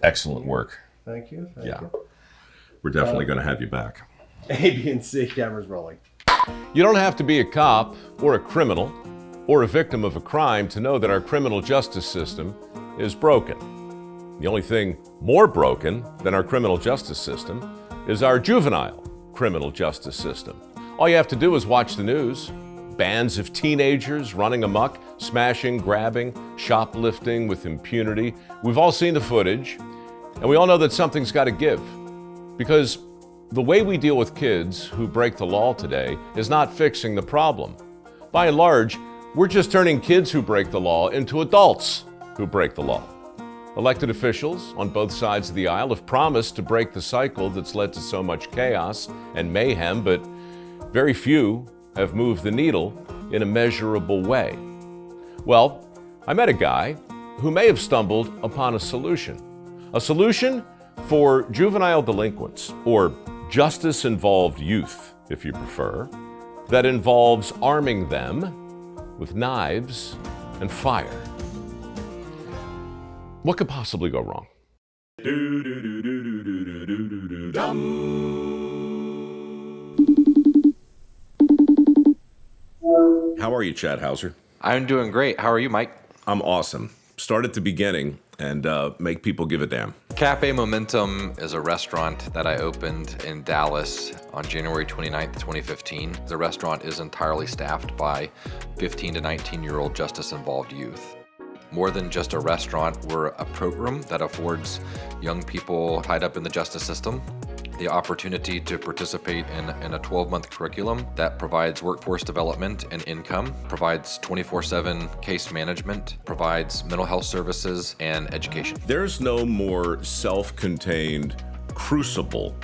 excellent work. Thank you. Thank you. We're definitely going to have you back. A, B, and C, cameras rolling. You don't have to be a cop or a criminal or a victim of a crime to know that our criminal justice system is broken. The only thing more broken than our criminal justice system is our juvenile criminal justice system. All you have to do is watch the news. Bands of teenagers running amok, smashing, grabbing, shoplifting with impunity. We've all seen the footage, and we all know that something's got to give. Because the way we deal with kids who break the law today is not fixing the problem. By and large, we're just turning kids who break the law into adults who break the law. Elected officials on both sides of the aisle have promised to break the cycle that's led to so much chaos and mayhem, but very few have moved the needle in a measurable way. Well, I met a guy who may have stumbled upon a solution for juvenile delinquents, or justice-involved youth, if you prefer, that involves arming them with knives and fire. What could possibly go wrong? How are you, Chad Hauser? I'm doing great. How are you, Mike? I'm awesome. Start at the beginning and make people give a damn. Café Momentum is a restaurant that I opened in Dallas on January 29th, 2015. The restaurant is entirely staffed by 15 to 19-year-old justice-involved youth. More than just a restaurant, we're a program that affords young people tied up in the justice system the opportunity to participate in a 12-month curriculum that provides workforce development and income, provides 24/7 case management, provides mental health services and education. There's no more self-contained crucible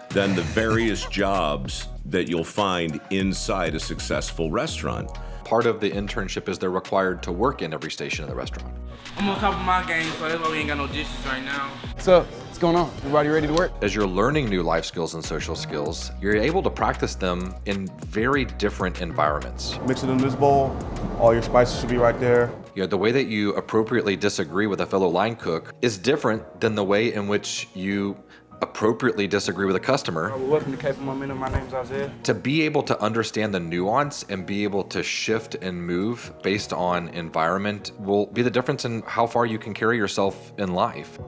than the various jobs that you'll find inside a successful restaurant. Part of the internship is they're required to work in every station of the restaurant. I'm on top of my game, so that's why we ain't got no dishes right now. What's up? What's going on? Everybody ready to work? As you're learning new life skills and social skills, you're able to practice them in very different environments. Mix it in this bowl. All your spices should be right there. You know, the way that you appropriately disagree with a fellow line cook is different than the way in which you appropriately disagree with a customer. Welcome to Café Momentum. My name's Isaiah. To be able to understand the nuance and be able to shift and move based on environment will be the difference in how far you can carry yourself in life.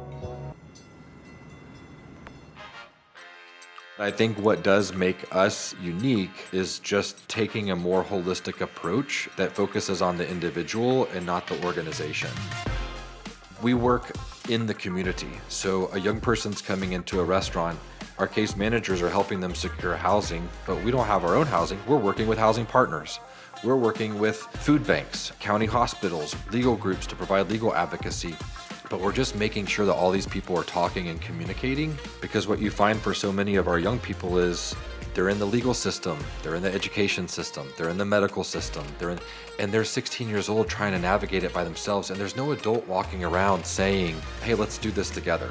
I think what does make us unique is just taking a more holistic approach that focuses on the individual and not the organization. We work in the community. So a young person's coming into a restaurant, our case managers are helping them secure housing, but we don't have our own housing. We're working with housing partners. We're working with food banks, county hospitals, legal groups to provide legal advocacy. But we're just making sure that all these people are talking and communicating, because what you find for so many of our young people is they're in the legal system, they're in the education system, they're in the medical system, and they're 16 years old trying to navigate it by themselves, and there's no adult walking around saying, hey, let's do this together.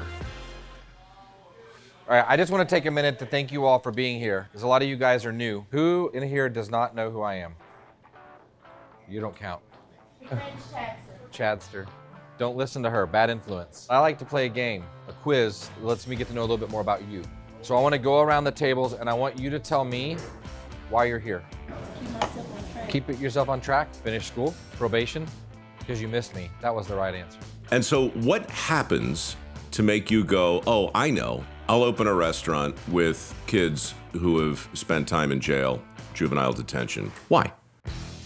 All right, I just want to take a minute to thank you all for being here, because a lot of you guys are new. Who in here does not know who I am? You don't count. Chadster. Don't listen to her, bad influence. I like to play a game, a quiz that lets me get to know a little bit more about you. So I want to go around the tables and I want you to tell me why you're here. Keep myself on track. Keep yourself on track, finish school, probation, because you missed me. That was the right answer. And so what happens to make you go, oh, I know, I'll open a restaurant with kids who have spent time in jail, juvenile detention? Why?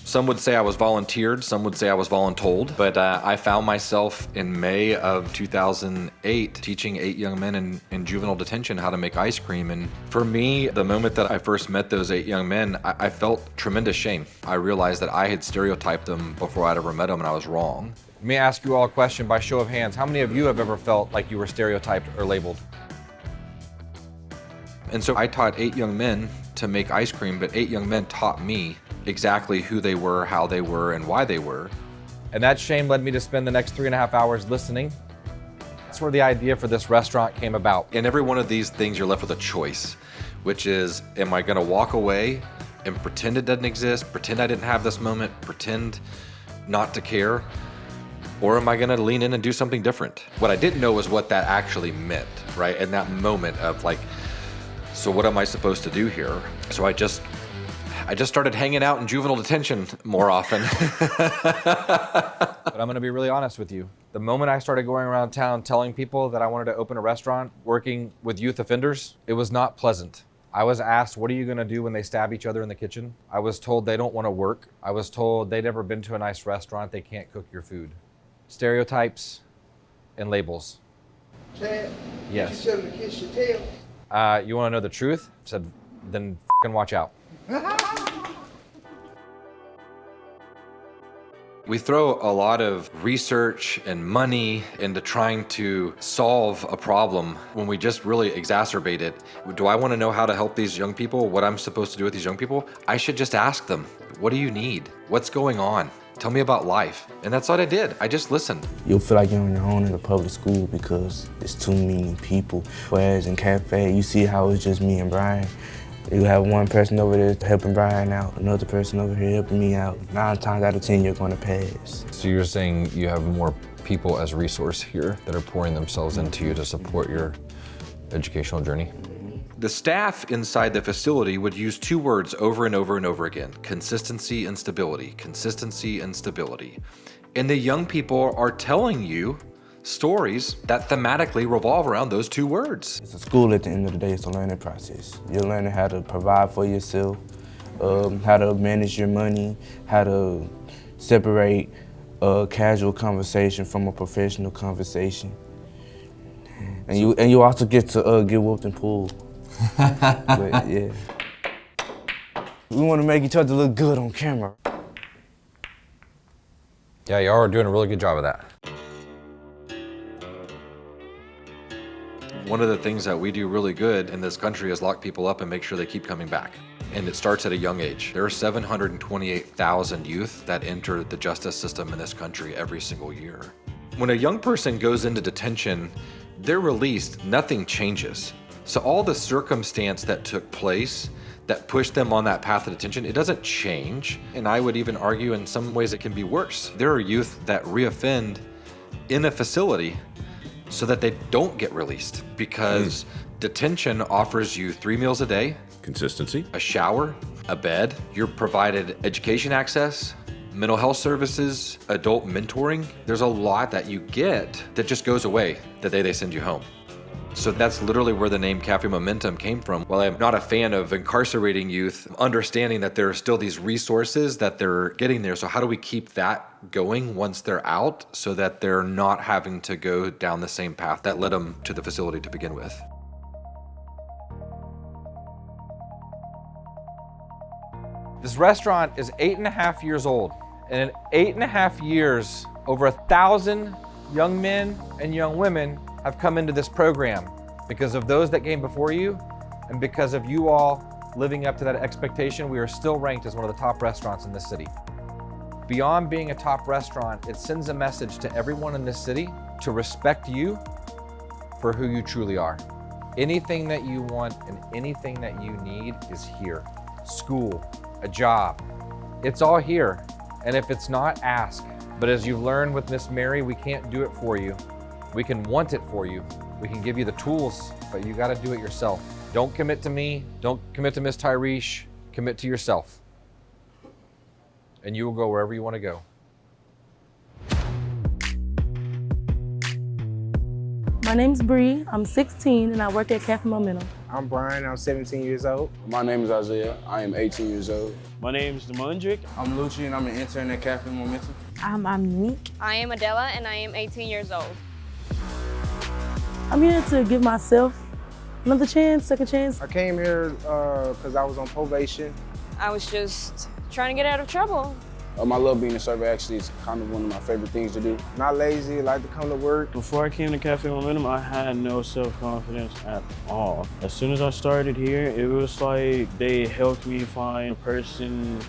Some would say I was volunteered, some would say I was voluntold, but I found myself in May of 2008 teaching 8 young men in juvenile detention how to make ice cream. And for me, the moment that I first met those 8 young men, I felt tremendous shame. I realized that I had stereotyped them before I'd ever met them, and I was wrong. Let me ask you all a question by show of hands. How many of you have ever felt like you were stereotyped or labeled? And so I taught 8 young men to make ice cream, but 8 young men taught me exactly who they were, how they were, and why they were. And that shame led me to spend the next 3.5 hours listening. That's where the idea for this restaurant came about. In every one of these things, you're left with a choice, which is, am I gonna walk away and pretend it doesn't exist, pretend I didn't have this moment, pretend not to care? Or am I gonna lean in and do something different? What I didn't know was what that actually meant, right? In that moment of like, so what am I supposed to do here? So I just started hanging out in juvenile detention more often. But I'm gonna be really honest with you. The moment I started going around town telling people that I wanted to open a restaurant, working with youth offenders, it was not pleasant. I was asked, what are you gonna do when they stab each other in the kitchen? I was told they don't wanna work. I was told they'd never been to a nice restaurant, they can't cook your food. Stereotypes and labels. Chad, Yes. you tell them to kiss your tail. You wanna know the truth? I said, then f***ing watch out. We throw a lot of research and money into trying to solve a problem when we just really exacerbate it. Do I want to know how to help these young people? What I'm supposed to do with these young people? I should just ask them, what do you need? What's going on? Tell me about life. And that's what I did. I just listened. You'll feel like you're on your own in a public school because there's too many people. Whereas in Cafe, you see how it's just me and Brian. You have one person over there helping Brian out, another person over here helping me out. 9 times out of 10, you're gonna pass. So you're saying you have more people as a resource here that are pouring themselves into you to support your educational journey? The staff inside the facility would use 2 words over and over and over again: consistency and stability, consistency and stability. And the young people are telling you stories that thematically revolve around those 2 words. It's a school at the end of the day, it's a learning process. You're learning how to provide for yourself, how to manage your money, how to separate a casual conversation from a professional conversation. And you also get to get whooped and pulled. But yeah. We want to make each other look good on camera. Yeah, y'all are doing a really good job of that. One of the things that we do really good in this country is lock people up and make sure they keep coming back. And it starts at a young age. There are 728,000 youth that enter the justice system in this country every single year. When a young person goes into detention, they're released, nothing changes. So all the circumstance that took place that pushed them on that path of detention, it doesn't change. And I would even argue in some ways it can be worse. There are youth that reoffend in a facility so that they don't get released, because detention offers you 3 meals a day, Consistency. a shower, a bed. You're provided education access, mental health services, adult mentoring. There's a lot that you get that just goes away the day they send you home. So that's literally where the name Café Momentum came from. While I'm not a fan of incarcerating youth, understanding that there are still these resources that they're getting there. So how do we keep that going once they're out so that they're not having to go down the same path that led them to the facility to begin with? This restaurant is 8.5 years old. And in 8.5 years, over 1,000 young men and young women have come into this program because of those that came before you, and because of you all living up to that expectation. We are still ranked as one of the top restaurants in this city. Beyond being a top restaurant, it sends a message to everyone in this city to respect you for who you truly are. Anything that you want and anything that you need is here. School, a job, it's all here. And if it's not, ask. But as you've learned with Miss Mary, we can't do it for you. We can want it for you. We can give you the tools, but you gotta do it yourself. Don't commit to me, don't commit to Miss Tyrese, commit to yourself. And you will go wherever you wanna go. My name's Bree, I'm 16 and I work at Café Momentum. I'm Brian, I'm 17 years old. My name is Isaiah, I am 18 years old. My name is Demondrick. I'm Lucci and I'm an intern at Café Momentum. I'm unique. I am Adela and I am 18 years old. I'm here to give myself another chance, second chance. I came here because I was on probation. I was just trying to get out of trouble. I love being a server. Actually, it's kind of one of my favorite things to do. Not lazy, like to come to work. Before I came to Café Momentum, I had no self-confidence at all. As soon as I started here, it was like they helped me find a person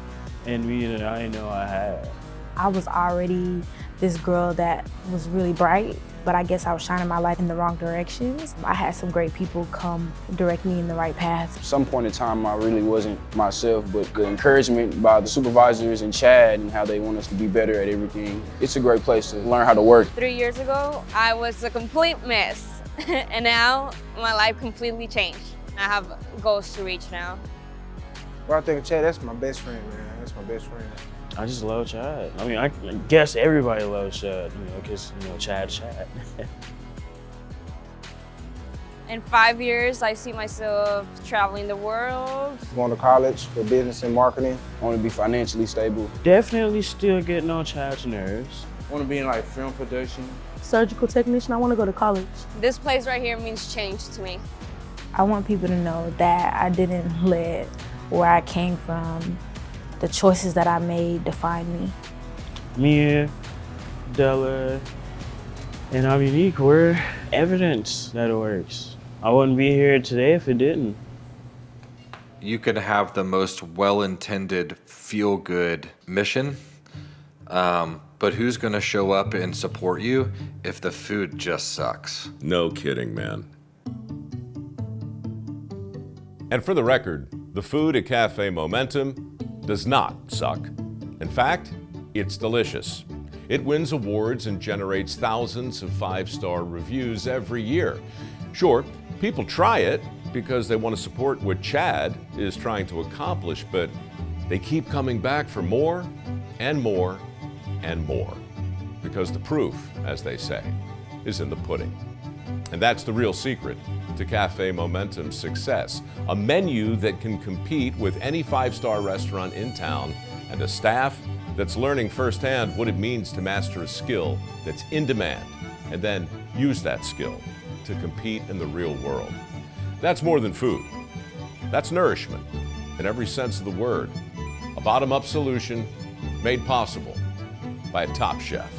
in me that I didn't know I had. I was already this girl that was really bright, but I guess I was shining my light in the wrong directions. I had some great people come direct me in the right path. At some point in time, I really wasn't myself, but the encouragement by the supervisors and Chad and how they want us to be better at everything, it's a great place to learn how to work. 3 years ago, I was a complete mess. And now, my life completely changed. I have goals to reach now. Well, I think Chad, that's my best friend, man. That's my best friend. I just love Chad. I mean, I guess everybody loves Chad, because, Chad's Chad. In 5 years, I see myself traveling the world. Going to college for business and marketing. I want to be financially stable. Definitely still getting on Chad's nerves. I want to be in like film production. Surgical technician, I want to go to college. This place right here means change to me. I want people to know that I didn't let where I came from, the choices that I made define me. Me, Della, and I'm unique. We're evidence that it works. I wouldn't be here today if it didn't. You can have the most well-intended, feel-good mission, but who's going to show up and support you if the food just sucks? No kidding, man. And for the record, the food at Café Momentum does not suck. In fact, it's delicious. It wins awards and generates thousands of 5-star reviews every year. Sure, people try it because they want to support what Chad is trying to accomplish, but they keep coming back for more and more and more. Because the proof, as they say, is in the pudding. And that's the real secret to Café Momentum's success. A menu that can compete with any 5-star restaurant in town, and a staff that's learning firsthand what it means to master a skill that's in demand, and then use that skill to compete in the real world. That's more than food. That's nourishment, in every sense of the word. A bottom-up solution made possible by a top chef.